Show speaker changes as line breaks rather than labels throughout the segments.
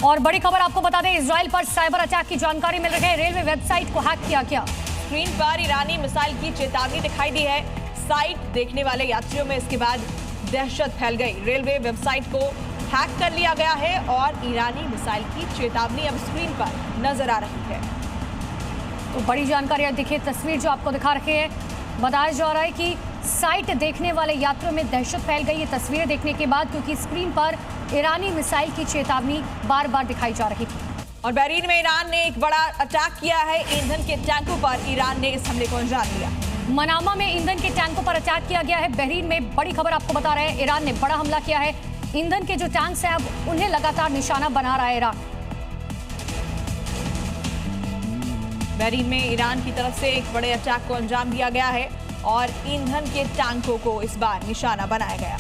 और बड़ी खबर आपको बता दें, इजराइल पर साइबर अटैक की जानकारी मिल रही है। रेलवे वेबसाइट को हैक किया गया।
स्क्रीन पर ईरानी मिसाइल की चेतावनी दिखाई दी है। साइट देखने वाले यात्रियों में इसके बाद दहशत फैल गई। रेलवे वेबसाइट को हैक कर लिया गया है और ईरानी मिसाइल की चेतावनी अब स्क्रीन पर नजर आ रही है।
तो बड़ी जानकारी देखिए, तस्वीर जो आपको दिखा रखे हैं, बताया जा रहा है कि साइट देखने वाले यात्रियों में दहशत फैल गई। ये तस्वीरें देखने के बाद, क्योंकि स्क्रीन पर ईरानी मिसाइल की चेतावनी बार बार दिखाई जा रही थी।
और बहरीन में ईरान ने एक बड़ा अटैक किया है। ईंधन के टैंकों पर ईरान ने इस हमले को अंजाम दिया।
मनामा में ईंधन के टैंकों पर अटैक किया गया है। बहरीन में बड़ी खबर आपको बता रहे हैं, ईरान ने बड़ा हमला किया है। ईंधन के जो टैंक्स हैं, अब उन्हें लगातार निशाना बना रहा है ईरान।
बहरीन में ईरान की तरफ से एक बड़े अटैक को अंजाम दिया गया है और ईंधन के टैंकों को इस बार निशाना बनाया गया।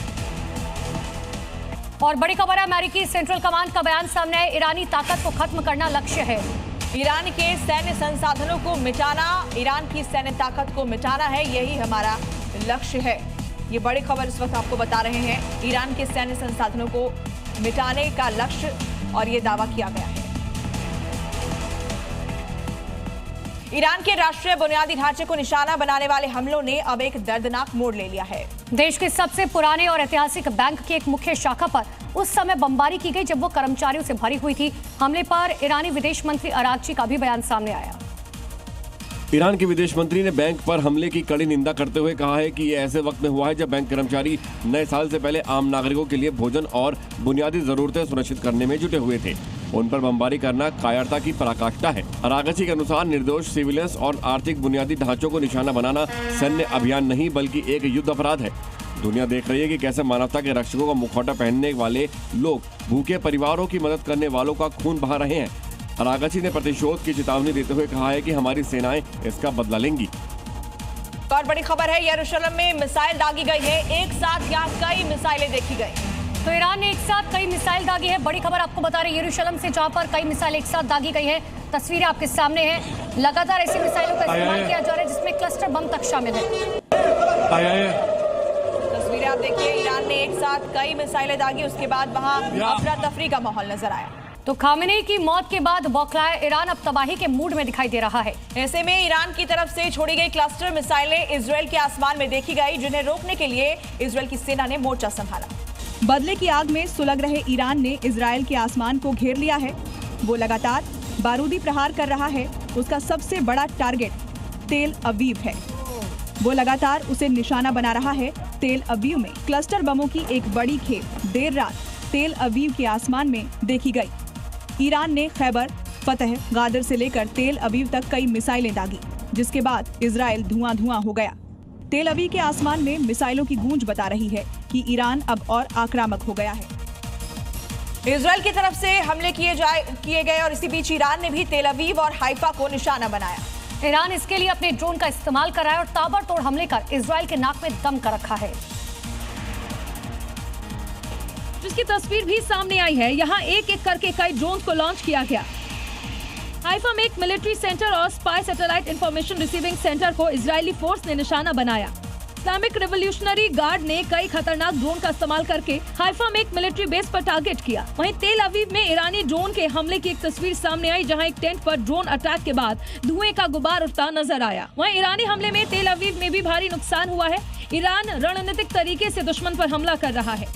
और बड़ी खबर है, अमेरिकी सेंट्रल कमांड का बयान सामने है। ईरानी ताकत को खत्म करना लक्ष्य है।
ईरान के सैन्य संसाधनों को मिटाना, ईरान की सैन्य ताकत को मिटाना है, यही हमारा लक्ष्य है। ये बड़ी खबर इस वक्त आपको बता रहे हैं। ईरान के सैन्य संसाधनों को मिटाने का लक्ष्य और ये दावा किया गया है। ईरान के राष्ट्रीय बुनियादी ढांचे को निशाना बनाने वाले हमलों ने अब एक दर्दनाक मोड़ ले लिया है।
देश के सबसे पुराने और ऐतिहासिक बैंक की एक मुख्य शाखा पर उस समय बमबारी की गई जब वो कर्मचारियों से भरी हुई थी। हमले पर ईरानी विदेश मंत्री अरागची का भी बयान सामने आया।
ईरान के विदेश मंत्री ने बैंक पर हमले की कड़ी निंदा करते हुए कहा है कि ये ऐसे वक्त में हुआ है जब बैंक कर्मचारी नए साल से पहले आम नागरिकों के लिए भोजन और बुनियादी जरूरतें सुनिश्चित करने में जुटे हुए थे। उन पर बमबारी करना कायरता की पराकाष्ठा है। अरागची के अनुसार निर्दोष सिविलियंस और आर्थिक बुनियादी ढांचों को निशाना बनाना सैन्य अभियान नहीं बल्कि एक युद्ध अपराध है। दुनिया देख रही है कि कैसे मानवता के रक्षकों का मुखौटा पहनने वाले लोग भूखे परिवारों की मदद करने वालों का खून बहा रहे हैं। अरागची ने प्रतिशोध की चेतावनी देते हुए कहा है कि हमारी सेनाएं इसका बदला लेंगी।
और बड़ी खबर है, यरूशलेम में मिसाइल दागी गई है। एक साथ यहाँ कई मिसाइलें देखी गई।
तो ईरान ने एक साथ कई मिसाइल दागी है। बड़ी खबर आपको बता रहे हैं, यरूशलेम से जहां पर कई मिसाइल एक साथ दागी गई है। तस्वीरें आपके सामने हैं। लगातार ऐसी मिसाइलों का इस्तेमाल किया जा रहा है जिसमें क्लस्टर बम तक शामिल है।
तस्वीरें आप देखिए, ईरान ने एक साथ कई मिसाइलें दागी, उसके बाद वहां अफरा तफरी का माहौल नजर आया।
तो खामेनेई की मौत के बाद बौखलाया ईरान अब तबाही के मूड में दिखाई दे रहा है।
ऐसे में ईरान की तरफ से छोड़ी गई क्लस्टर मिसाइलें इजरायल के आसमान में देखी गई, जिन्हें रोकने के लिए इजरायल की सेना ने मोर्चा संभाला।
बदले की आग में सुलग रहे ईरान ने इजरायल के आसमान को घेर लिया है। वो लगातार बारूदी प्रहार कर रहा है। उसका सबसे बड़ा टारगेट तेल अवीव है। वो लगातार उसे निशाना बना रहा है। तेल अवीव में क्लस्टर बमों की एक बड़ी खेप देर रात तेल अवीव के आसमान में देखी गई। ईरान ने खैबर फतह गादर से लेकर तेल अवीव तक कई मिसाइलें दागी, जिसके बाद इजरायल धुआं धुआं हो गया। तेल अवीव के आसमान में मिसाइलों की गूंज बता रही है कि ईरान अब और आक्रामक हो गया है।
इजरायल की तरफ से हमले किए गए और इसी बीच ईरान ने भी तेल अवीव और हाइफा को निशाना बनाया।
ईरान इसके लिए अपने ड्रोन का इस्तेमाल कर रहा है और ताबड़तोड़ हमले कर इजरायल के नाक में दम कर रखा है,
जिसकी तस्वीर भी सामने आई है। यहाँ एक एक करके कई ड्रोन को लॉन्च किया गया। हाइफा में एक मिलिट्री सेंटर और spy satellite information receiving centre को इजरायली फोर्स ने निशाना बनाया। इस्लामिक रिवोल्यूशनरी गार्ड ने कई खतरनाक ड्रोन का इस्तेमाल करके हाइफा में एक मिलिट्री बेस पर टारगेट किया। वहीं तेल अवीव में ईरानी ड्रोन के हमले की एक तस्वीर सामने आई, जहां एक टेंट पर ड्रोन अटैक के बाद धुएं का गुबार उठता नजर आया। वहीं ईरानी हमले में तेल अवीव में भी भारी नुकसान हुआ है। ईरान रणनीतिक तरीके से दुश्मन पर हमला कर रहा है।